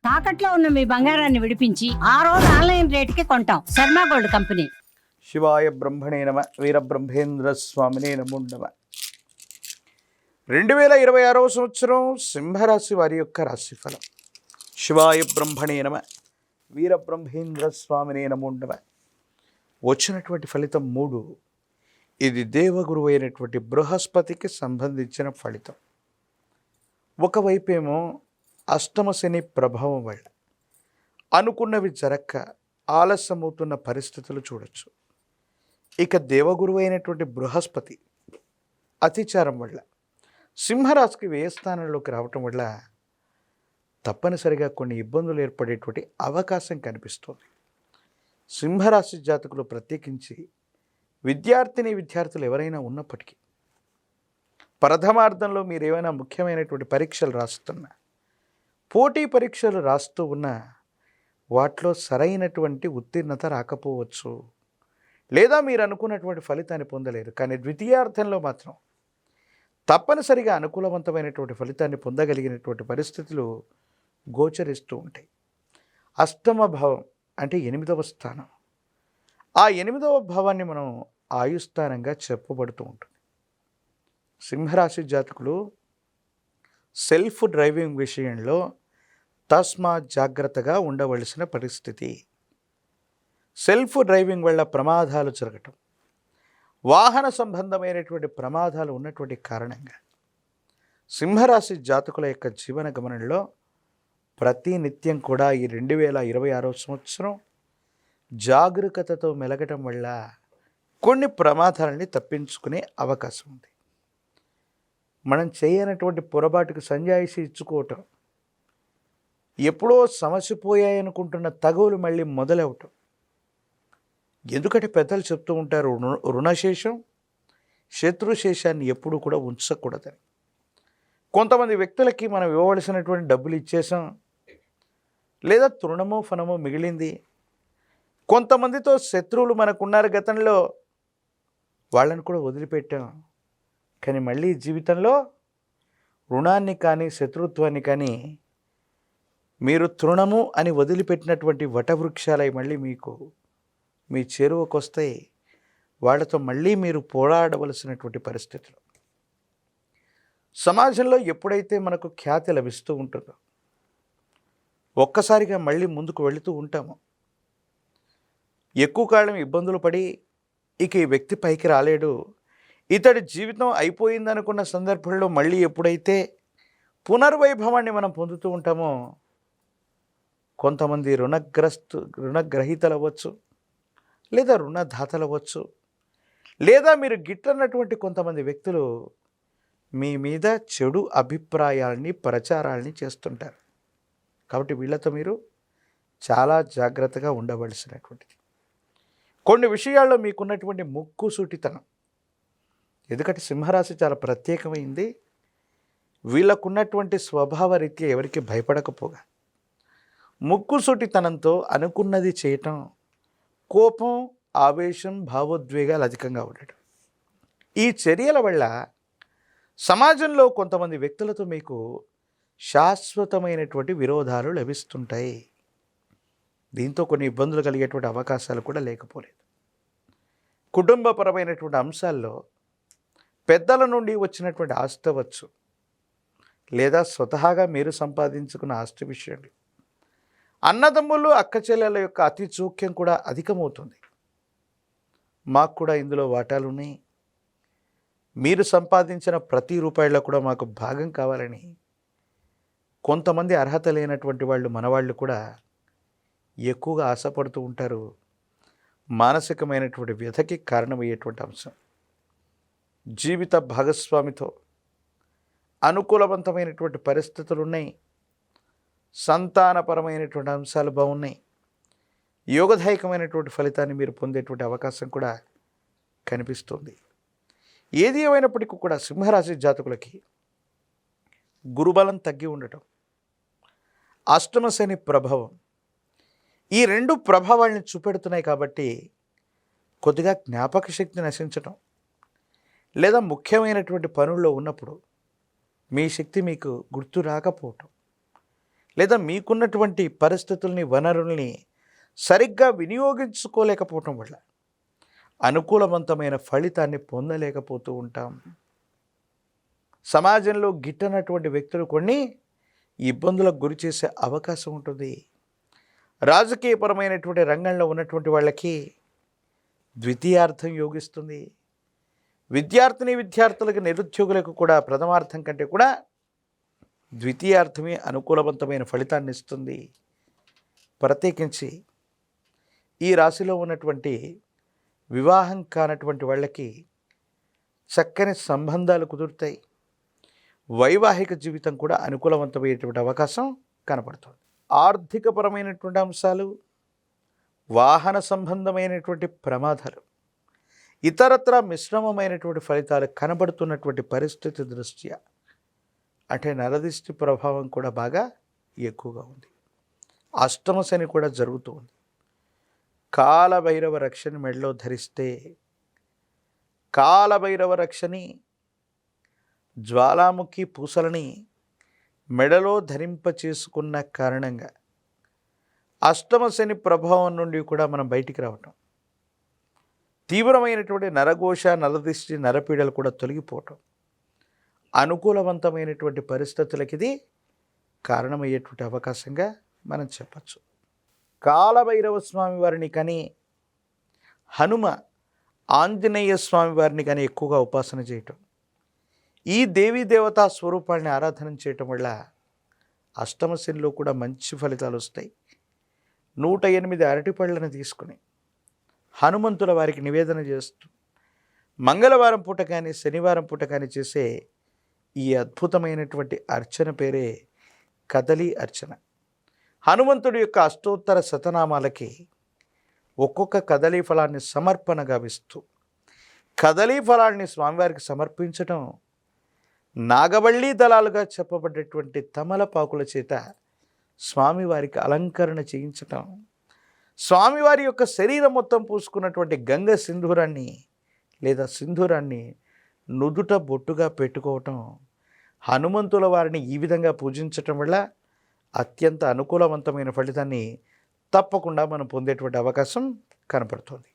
తాకట్లో ఉన్న మీ బంగారాన్ని విడిపించి ఆ రోజు ఆన్లైన్ రేటుకి కొంటాం. Sharma gold company. శివాయ బ్రహ్మణే నమ. వీరబ్రహ్మేంద్ర స్వామినే నమో నమ. 2026 సంవత్సరం సింహరాశి వారి యొక్క రాశిఫలం. శివాయ బ్రహ్మణే నమ. వీరబ్రహ్మేంద్ర స్వామినే నమో నమ. వచ్చినటువంటి ఫలితం 3. ఇది దేవగురువు అయినటువంటి బృహస్పతికి సంబంధించిన ఫలితం. ఒకవైపేమో అష్టమ శని ప్రభావం వల్ల అనుకున్నవి జరక్క ఆలస్యమవుతున్న పరిస్థితులు చూడొచ్చు. ఇక దేవగురువు అయినటువంటి బృహస్పతి అతిచారం వల్ల సింహరాశికి వ్యయ స్థానంలోకి రావటం వల్ల తప్పనిసరిగా కొన్ని ఇబ్బందులు ఏర్పడేటువంటి అవకాశం కనిపిస్తుంది. సింహరాశి జాతకులు ప్రత్యేకించి విద్యార్థులు ఎవరైనా ఉన్నప్పటికీ ప్రథమార్థంలో మీరు ఏమైనా ముఖ్యమైనటువంటి పరీక్షలు రాస్తున్నా, పోటీ పరీక్షలు రాస్తూ ఉన్నా వాటిలో సరైనటువంటి ఉత్తీర్ణత రాకపోవచ్చు, లేదా మీరు అనుకున్నటువంటి ఫలితాన్ని పొందలేరు. కానీ ద్వితీయార్థంలో మాత్రం తప్పనిసరిగా అనుకూలవంతమైనటువంటి ఫలితాన్ని పొందగలిగినటువంటి పరిస్థితులు గోచరిస్తూ ఉంటాయి. అష్టమ భావం అంటే 8వ స్థానం. ఆ 8వ భావాన్ని మనం ఆయుస్థానంగా చెప్పబడుతూ ఉంటుంది. సింహరాశి జాతకులు సెల్ఫ్ డ్రైవింగ్ విషయంలో తస్మాత్ జాగ్రత్తగా ఉండవలసిన పరిస్థితి. సెల్ఫ్ డ్రైవింగ్ వల్ల ప్రమాదాలు జరగటం, వాహన సంబంధమైనటువంటి ప్రమాదాలు ఉన్నటువంటి కారణంగా సింహరాశి జాతకుల యొక్క జీవన గమనంలో ప్రతి నిత్యం కూడా ఈ 2026 సంవత్సరం జాగరూకతతో మెలగటం వల్ల కొన్ని ప్రమాదాలని తప్పించుకునే అవకాశం ఉంది. మనం చేయనటువంటి పొరపాటుకు సంజాయిషి ఇచ్చుకోవటం, ఎప్పుడో సమసిపోయాయనుకుంటున్న తగువులు మళ్ళీ మొదలవటం. ఎందుకంటే పెద్దలు చెప్తూ ఉంటారు, రుణశేషం శత్రుశేషాన్ని ఎప్పుడూ కూడా ఉంచకూడదని. కొంతమంది వ్యక్తులకి మనం ఇవ్వవలసినటువంటి డబ్బులు ఇచ్చేసాం, లేదా తృణమో ఫనమో మిగిలింది. కొంతమందితో శత్రువులు మనకున్నారు గతంలో, వాళ్ళని కూడా వదిలిపెట్టాం. కానీ మళ్ళీ జీవితంలో రుణాన్ని కానీ శత్రుత్వాన్ని కానీ మీరు తృణము అని వదిలిపెట్టినటువంటి వటవృక్షాలై మళ్ళీ మీకు మీ చేరువకు వస్తాయి. వాళ్ళతో మళ్ళీ మీరు పోరాడవలసినటువంటి పరిస్థితులు. సమాజంలో ఎప్పుడైతే మనకు ఖ్యాతి లభిస్తూ ఉంటుందో ఒక్కసారిగా మళ్ళీ ముందుకు వెళుతూ ఉంటాము. ఎక్కువ కాలం ఇబ్బందులు పడి ఇక ఈ వ్యక్తి పైకి రాలేడు, ఇతడి జీవితం అయిపోయిందనుకున్న సందర్భంలో మళ్ళీ ఎప్పుడైతే పునర్వైభవాన్ని మనం పొందుతూ ఉంటామో, కొంతమంది రుణగ్రహీతలు అవ్వచ్చు, లేదా రుణదాతలు అవ్వచ్చు, లేదా మీరు గిట్టనటువంటి కొంతమంది వ్యక్తులు మీ మీద చెడు అభిప్రాయాలని ప్రచారాలని చేస్తుంటారు. కాబట్టి వీళ్ళతో మీరు చాలా జాగ్రత్తగా ఉండవలసినటువంటిది. కొన్ని విషయాల్లో మీకున్నటువంటి ముక్కుసూటితనం, ఎందుకంటే సింహరాశి చాలా ప్రత్యేకమైంది. వీళ్ళకున్నటువంటి స్వభావ రీత్యా ఎవరికి భయపడకపోగా ముక్కుసూటితనంతో అనుకున్నది చేయటం, కోపం, ఆవేశం, భావోద్వేగాలు అధికంగా ఉండటం. ఈ చర్యల వల్ల సమాజంలో కొంతమంది వ్యక్తులతో మీకు శాశ్వతమైనటువంటి విరోధాలు లభిస్తుంటాయి. దీంతో కొన్ని ఇబ్బందులు కలిగేటువంటి అవకాశాలు కూడా లేకపోలేదు. కుటుంబపరమైనటువంటి అంశాల్లో పెద్దల నుండి వచ్చినటువంటి ఆస్తి అవ్వచ్చు, లేదా స్వతహాగా మీరు సంపాదించుకున్న ఆస్తి విషయంలో అన్నదమ్ములు అక్క చెల్లెల యొక్క అతి చూక్యం కూడా అధికమవుతుంది. మాకు కూడా ఇందులో వాటాలు ఉన్నాయి, మీరు సంపాదించిన ప్రతి రూపాయల్లో కూడా మాకు భాగం కావాలని కొంతమంది అర్హత లేనటువంటి వాళ్ళు, మనవాళ్ళు కూడా ఎక్కువగా ఆశపడుతూ ఉంటారు. మానసికమైనటువంటి వ్యధకి కారణమయ్యేటువంటి అంశం. జీవిత భాగస్వామితో అనుకూలవంతమైనటువంటి పరిస్థితులు ఉన్నాయి, సంతానపరమైనటువంటి అంశాలు బాగున్నాయి, యోగదాయకమైనటువంటి ఫలితాన్ని మీరు పొందేటువంటి అవకాశం కూడా కనిపిస్తుంది. ఏది ఏమైనప్పటికీ కూడా సింహరాశి జాతకులకి గురుబలం తగ్గి ఉండటం, అష్టమ శని ప్రభావం, ఈ 2 ప్రభావాలను చూపెడుతున్నాయి. కాబట్టి కొద్దిగా జ్ఞాపక శక్తి నశించటం, లేదా ముఖ్యమైనటువంటి పనుల్లో ఉన్నప్పుడు మీ శక్తి మీకు గుర్తు రాకపోవటం, లేదా మీకున్నటువంటి పరిస్థితుల్ని, వనరుల్ని సరిగ్గా వినియోగించుకోలేకపోవటం వల్ల అనుకూలవంతమైన ఫలితాన్ని పొందలేకపోతూ ఉంటాం. సమాజంలో గిట్టనటువంటి వ్యక్తులు కొన్ని ఇబ్బందులకు గురి చేసే అవకాశం ఉంటుంది. రాజకీయపరమైనటువంటి రంగంలో ఉన్నటువంటి వాళ్ళకి ద్వితీయార్థం యోగిస్తుంది. విద్యార్థులకు, నిరుద్యోగులకు కూడా ప్రథమార్థం కంటే కూడా ద్వితీయార్థమే అనుకూలవంతమైన ఫలితాన్ని ఇస్తుంది. ప్రత్యేకించి ఈ రాశిలో ఉన్నటువంటి వివాహం కానటువంటి వాళ్ళకి చక్కని సంబంధాలు కుదురుతాయి. వైవాహిక జీవితం కూడా అనుకూలవంతమైనటువంటి అవకాశం కనపడుతుంది. ఆర్థికపరమైనటువంటి అంశాలు, వాహన సంబంధమైనటువంటి ప్రమాదాలు, ఇతరత్ర మిశ్రమమైనటువంటి ఫలితాలు కనబడుతున్నటువంటి పరిస్థితి దృష్ట్యా అంటే నరదిష్టి ప్రభావం కూడా బాగా ఎక్కువగా ఉంది. అష్టమ శని కూడా జరుగుతూ ఉంది. కాలభైరవ రక్షని మెడలో ధరిస్తే కాలభైరవ రక్షని, జ్వాలాముఖి పూసలని మెడలో ధరింప చేసుకున్న కారణంగా అష్టమ శని ప్రభావం నుండి కూడా మనం బయటికి రావటం, తీవ్రమైనటువంటి నరఘోష, నరదిష్టి, నరపీడలు కూడా తొలగిపోవటం, అనుకూలవంతమైనటువంటి పరిస్థితులకి ఇది కారణమయ్యేటువంటి అవకాశంగా మనం చెప్పచ్చు. కాలభైరవ స్వామి వారిని కానీ, హనుమ ఆంజనేయ స్వామి వారిని కానీ ఎక్కువగా ఉపాసన చేయటం, ఈ దేవీ దేవతా స్వరూపాన్ని ఆరాధన చేయటం వల్ల అష్టమ శనిలో కూడా మంచి ఫలితాలు వస్తాయి. 108 అరటిపళ్ళను తీసుకుని హనుమంతుల వారికి నివేదన చేస్తూ మంగళవారం పూట కానీ, శనివారం పూట కానీ చేసే ఈ అద్భుతమైనటువంటి అర్చన పేరే కదలి అర్చన. హనుమంతుడి యొక్క అష్టోత్తర శతనామాలకి ఒక్కొక్క కదలీ ఫలాన్ని సమర్పణ గావిస్తూ కదలీ ఫలాన్ని స్వామివారికి సమర్పించటం, నాగవల్లి దళాలుగా చెప్పబడ్డటువంటి తమలపాకుల చేత స్వామివారికి అలంకరణ చేయించటం, స్వామివారి యొక్క శరీరం మొత్తం పూసుకున్నటువంటి గంగ సింధూరాన్ని లేదా సింధూరాన్ని నుదుట బొట్టుగా పెట్టుకోవటం, హనుమంతుల వారిని ఈ విధంగా పూజించటం వల్ల అత్యంత అనుకూలవంతమైన ఫలితాన్ని తప్పకుండా మనం పొందేటువంటి అవకాశం కనపడుతుంది.